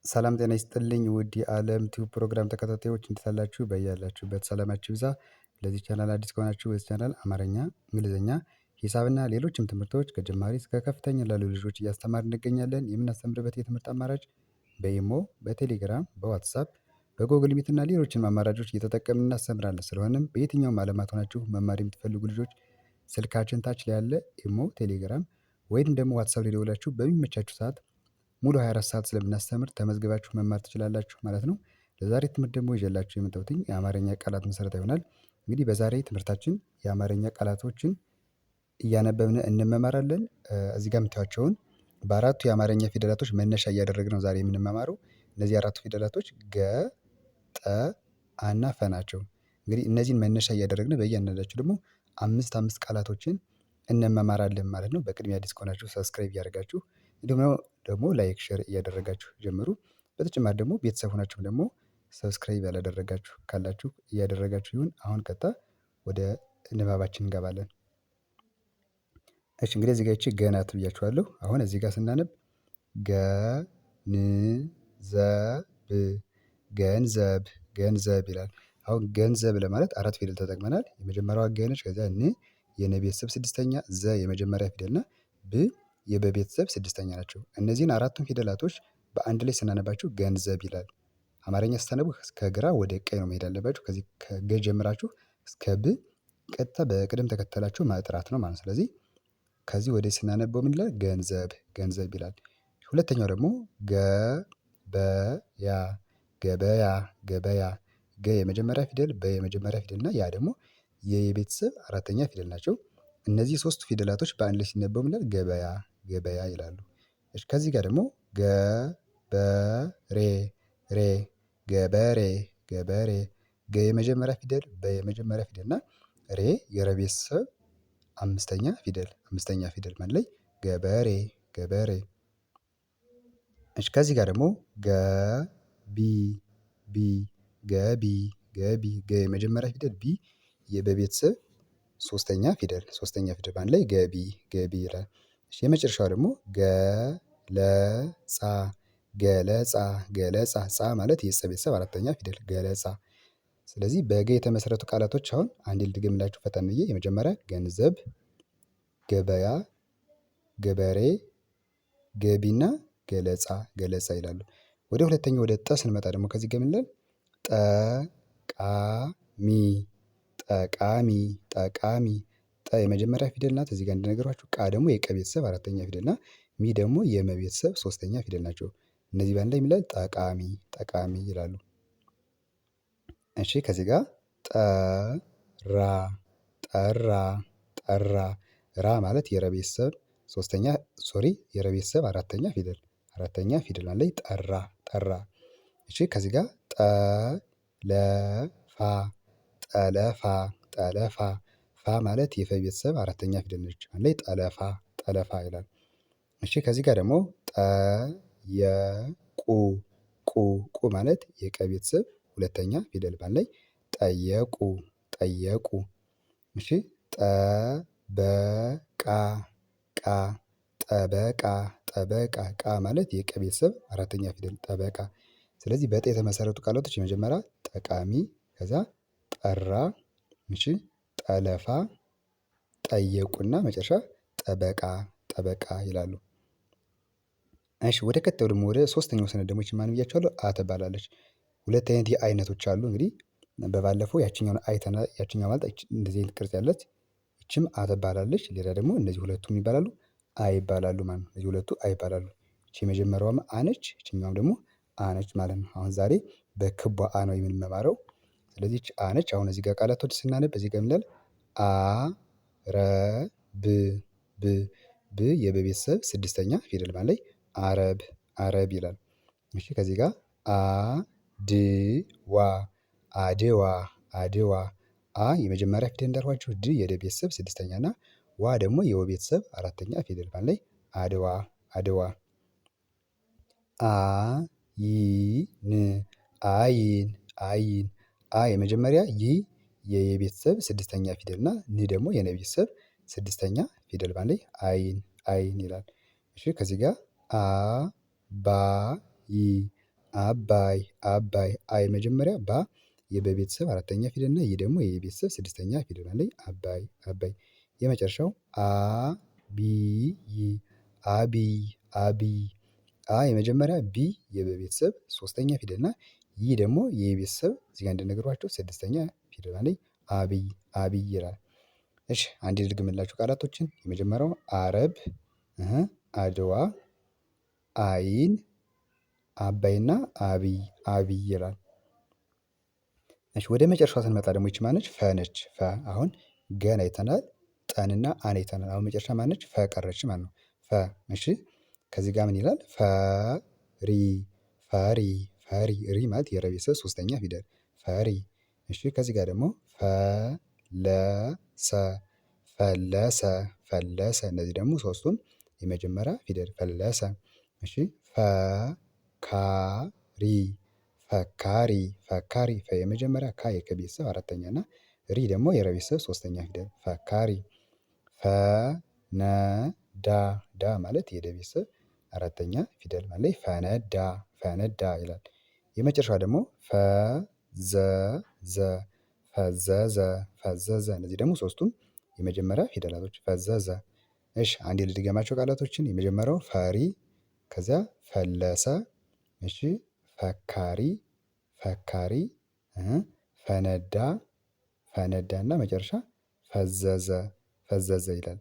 ሰላም ጤና ይስጥልኝ ውድ የዓለም ቲዩብ ፕሮግራም ተከታታዮች እንዴት አላችሁ? በያላችሁበት ሰላማችሁ ይብዛ። ለዚህ ቻናል አዲስ ከሆናችሁ በዚህ ቻናል አማርኛ፣ እንግሊዝኛ፣ ሂሳብና ሌሎችም ትምህርቶች ከጀማሪ እስከ ከፍተኛ ላሉ ልጆች እያስተማርን እንገኛለን። የምናስተምርበት የትምህርት አማራጭ በኢሞ፣ በቴሌግራም፣ በዋትሳፕ፣ በጎግል ሚት እና ሌሎችንም አማራጮች እየተጠቀምን እናስተምራለን። ስለሆነም በየትኛውም ዓለማት ሆናችሁ መማር የምትፈልጉ ልጆች ስልካችን ታች ላይ ያለ ኢሞ፣ ቴሌግራም ወይም ደግሞ ዋትሳፕ ላይ ደውላችሁ በሚመቻችሁ ሰዓት ሙሉ 24 ሰዓት ስለምናስተምር ተመዝግባችሁ መማር ትችላላችሁ ማለት ነው። ለዛሬ ትምህርት ደግሞ ይዤላችሁ የመጣሁት የአማርኛ ቃላት ምስረታ ይሆናል። እንግዲህ በዛሬ ትምህርታችን የአማርኛ ቃላቶችን እያነበብን እንመማራለን። እዚህ ጋር የምታዩዋቸውን በአራቱ የአማርኛ ፊደላቶች መነሻ እያደረግን ነው ዛሬ የምንማማረው። እነዚህ አራቱ ፊደላቶች ገ፣ ጠ፣ አ እና ፈ ናቸው። እንግዲህ እነዚህን መነሻ እያደረግን በእያንዳንዳቸው ደግሞ አምስት ቃላቶችን እንመማራለን ማለት ነው። በቅድሚያ አዲስ ከሆናችሁ ሰብስክራይብ እያደረጋችሁ እንዲሁም ደግሞ ላይክ ሼር እያደረጋችሁ ጀምሩ። በተጨማሪ ደግሞ ቤተሰብ ሆናችሁም ደግሞ ሰብስክራይብ ያላደረጋችሁ ካላችሁ እያደረጋችሁ ይሁን። አሁን ቀጥታ ወደ ንባባችን እንገባለን። እሺ እንግዲህ እዚህ ጋር ይቺ ገ ናት ብያችኋለሁ። አሁን እዚህ ጋር ስናነብ ገንዘብ ገንዘብ ገንዘብ ይላል። አሁን ገንዘብ ለማለት አራት ፊደል ተጠቅመናል። የመጀመሪያዋ ገ ነች። ከዚያ ን የነ ቤተሰብ ስድስተኛ፣ ዘ የመጀመሪያ ፊደል እና ብ የበ ቤተሰብ ስድስተኛ ናቸው። እነዚህን አራቱን ፊደላቶች በአንድ ላይ ስናነባቸው ገንዘብ ይላል። አማርኛ ስታነቡ ከግራ ወደ ቀኝ ነው መሄድ ያለባችሁ። ከዚህ ከገ ጀምራችሁ እስከ ብ ቀጥታ በቅደም ተከተላችሁ ማጥራት ነው ማለት ነው። ስለዚህ ከዚህ ወደ ስናነበው ምን ይላል? ገንዘብ ገንዘብ ይላል። ሁለተኛው ደግሞ ገበያ ገበያ ገበያ ገ የመጀመሪያ ፊደል፣ በ የመጀመሪያ ፊደል እና ያ ደግሞ የቤተሰብ አራተኛ ፊደል ናቸው። እነዚህ ሶስቱ ፊደላቶች በአንድ ላይ ሲነበቡ ምን ይላል? ገበያ ገበያ ይላሉ። እሺ ከዚህ ጋር ደግሞ ገበሬ ሬ ገበሬ ገበሬ ገ የመጀመሪያ ፊደል፣ በ የመጀመሪያ ፊደል እና ሬ የረ ቤተሰብ አምስተኛ ፊደል ማለት ላይ ገበሬ ገበሬ። እሺ ከዚህ ጋር ደግሞ ገቢ ቢ ገቢ ገቢ ገ የመጀመሪያ ፊደል፣ ቢ የበቤተሰብ ሶስተኛ ፊደል በአንድ ላይ ገቢ ገቢ ይላል። እሺ የመጨረሻው ደግሞ ገለጻ ገለጻ ገለጻ ጻ ማለት የጸ ቤተሰብ አራተኛ ፊደል ገለጻ። ስለዚህ በገ የተመሰረቱ ቃላቶች አሁን አንዴ ልድገምላችሁ ፈጠን ብዬ። የመጀመሪያ ገንዘብ፣ ገበያ፣ ገበሬ፣ ገቢና ገለጻ ገለጻ ይላሉ። ወደ ሁለተኛው ወደ ጠ ስንመጣ ደግሞ ከዚህ ጋር ምን ይላል? ጠቃሚ ጠቃሚ ጠቃሚ ጠ የመጀመሪያ ፊደል ናት እዚህ ጋር እንደነገርኳችሁ። ቃ ደግሞ የቀ ቤተሰብ አራተኛ ፊደል እና ሚ ደግሞ የመ ቤተሰብ ሶስተኛ ፊደል ናቸው። እነዚህ በአንድ ላይ ምን ይላል? ጠቃሚ ጠቃሚ ይላሉ። እሺ ከዚህ ጋር ጠራ ጠራ ጠራ ራ ማለት የረ ቤተሰብ የረ ቤተሰብ አራተኛ ፊደል ማለት ላይ ጠራ ጠራ። እሺ ከዚህ ጋር ጠለፋ ጠለፋ ጠለፋ ፋ ማለት የፈ ቤተሰብ አራተኛ ፊደል ነች። አንድ ላይ ጠለፋ ጠለፋ ይላል። እሺ ከዚህ ጋር ደግሞ ጠየቁ ቁ ማለት የቀ ቤተሰብ ሁለተኛ ፊደል ማለት ላይ ጠየቁ ጠየቁ። እሺ ጠበቃ ቃ ጠበቃ ጠበቃ ቃ ማለት የቀ ቤተሰብ አራተኛ ፊደል ጠበቃ። ስለዚህ በጠ የተመሰረቱ ቃላቶች የመጀመሪያ ጠቃሚ፣ ከዛ ጠራ፣ እሺ ጠለፋ፣ ጠየቁና መጨረሻ ጠበቃ ጠበቃ ይላሉ። እሺ ወደ ቀጣዩ ደግሞ ወደ ሶስተኛው ሰነድ ደግሞ ይቺ ማን ብያችኋለሁ? አ ትባላለች። ሁለት አይነት የአይነቶች አሉ። እንግዲህ በባለፈው ያችኛውን አይተናል። ያችኛው ማለት እንደዚህ አይነት ቅርጽ ያለች ይችም አ ትባላለች። ሌላ ደግሞ እነዚህ ሁለቱም ይባላሉ አ ይባላሉ ማለት ነው። እነዚህ ሁለቱ አ ይባላሉ። ይቺ የመጀመሪያዋም አ ነች፣ ይችኛዋም ደግሞ አ ነች ማለት ነው። አሁን ዛሬ በክቧ አ ነው የምንመማረው። ስለዚህ ይቺ አ ነች። አሁን እዚህ ጋር ቃላቶች ስናነብ እዚህ ጋር ምን ይላል? አ ረ ብ ብ ብ የበቤተሰብ ስድስተኛ ፊደል ማለት ላይ አረብ አረብ ይላል። እሺ ከዚህ ጋር አድዋ አድዋ አድዋ አ የመጀመሪያ ፊደል እንዳልኳችሁ፣ ድ የደ ቤተሰብ ስድስተኛ እና ዋ ደግሞ የወ ቤተሰብ አራተኛ ፊደል ማለት ላይ አድዋ አድዋ። አይን አይን አይን አ የመጀመሪያ ይ የቤተሰብ ስድስተኛ ፊደል እና ን ደግሞ የነ ቤተሰብ ስድስተኛ ፊደል ማለት ላይ አይን አይን ይላል። እሺ ከዚህ ጋር አባይ አባይ አባይ አ የመጀመሪያ ባ የበቤተሰብ አራተኛ ፊደል እና ይህ ደግሞ የቤተሰብ ስድስተኛ ፊደል አለኝ አባይ አባይ። የመጨረሻው አቢይ አቢይ አቢይ አ የመጀመሪያ ቢ የበቤተሰብ ሶስተኛ ፊደል እና ይህ ደግሞ የቤተሰብ እዚህ ጋር እንደነገርኳችሁ ስድስተኛ ፊደል አለኝ አቢይ አቢይ ይላል። እሺ አንዴ ልድገምላችሁ ቃላቶችን የመጀመሪያው አረብ አድዋ አይን አባይና አቢይ አቢይ ይላል። እሺ ወደ መጨረሻው ስንመጣ ደግሞ ይቺ ማነች ፈ ነች። ፈ አሁን ገን አይተናል ጠንና አን አይተናል። አሁን መጨረሻ ማነች ፈ ቀረች ማለት ነው። ፈ እሺ ከዚህ ጋር ምን ይላል ፈሪ ፈሪ ፈሪ ሪ ማለት የረ ቤተሰብ ሶስተኛ ፊደል ፈሪ። እሺ ከዚህ ጋር ደግሞ ፈለሰ ፈለሰ ፈለሰ እነዚህ ደግሞ ሶስቱም የመጀመሪያ ፊደል ፈለሰ። እሺ ፈካሪ ፈካሪ ፈካሪ ፈ የመጀመሪያ ካ የከ ቤተሰብ አራተኛ እና ሪ ደግሞ የረ ቤተሰብ ሶስተኛ ፊደል ፈካሪ። ፈነዳ ዳ ማለት የደ ቤተሰብ አራተኛ ፊደል ማለት ፈነዳ ፈነዳ ይላል። የመጨረሻው ደግሞ ፈዘዘ ፈዘዘ ፈዘዘ እነዚህ ደግሞ ሶስቱም የመጀመሪያ ፊደላቶች ፈዘዘ። እሺ አንዴ ልድገማቸው ቃላቶችን የመጀመሪያው ፈሪ ከዚያ ፈለሰ እሺ ፈካሪ ፈካሪ ፈነዳ ፈነዳ እና መጨረሻ ፈዘዘ ፈዘዘ ይላል።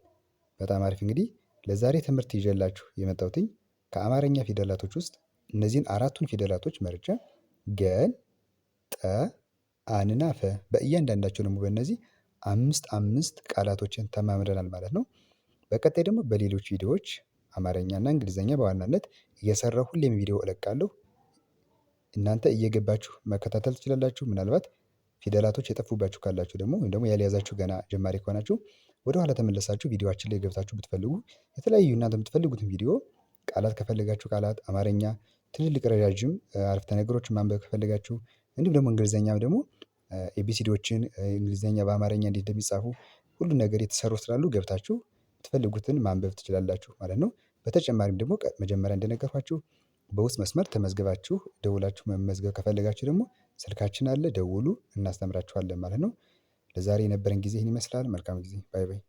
በጣም አሪፍ እንግዲህ ለዛሬ ትምህርት ይዤላችሁ የመጣሁትኝ ከአማርኛ ፊደላቶች ውስጥ እነዚህን አራቱን ፊደላቶች መርጬ ገን ጠ አንና ፈ በእያንዳንዳቸው ደግሞ በእነዚህ አምስት አምስት ቃላቶችን ተማምረናል ማለት ነው። በቀጣይ ደግሞ በሌሎች ቪዲዮዎች አማርኛና እንግሊዘኛ በዋናነት እየሰራሁ ሁሌም ቪዲዮ እለቃለሁ። እናንተ እየገባችሁ መከታተል ትችላላችሁ። ምናልባት ፊደላቶች የጠፉባችሁ ካላችሁ ደግሞ ወይም ደግሞ ያልያዛችሁ ገና ጀማሪ ከሆናችሁ ወደኋላ ተመለሳችሁ ቪዲዮአችን ላይ ገብታችሁ ብትፈልጉ የተለያዩ እናንተ የምትፈልጉትን ቪዲዮ ቃላት ከፈለጋችሁ ቃላት አማርኛ ትልልቅ ረዣዥም አረፍተ ነገሮችን ማንበብ ከፈለጋችሁ እንዲሁም ደግሞ እንግሊዘኛም ደግሞ ኤቢሲዲዎችን እንግሊዘኛ በአማርኛ እንዴት እንደሚጻፉ ሁሉን ነገር የተሰሩ ስላሉ ገብታችሁ የምትፈልጉትን ማንበብ ትችላላችሁ ማለት ነው። በተጨማሪም ደግሞ መጀመሪያ እንደነገርኳችሁ በውስጥ መስመር ተመዝግባችሁ ደውላችሁ መመዝገብ ከፈለጋችሁ ደግሞ ስልካችን አለ ደውሉ እናስተምራችኋለን ማለት ነው። ለዛሬ የነበረን ጊዜ ይህን ይመስላል። መልካም ጊዜ ባይ ባይ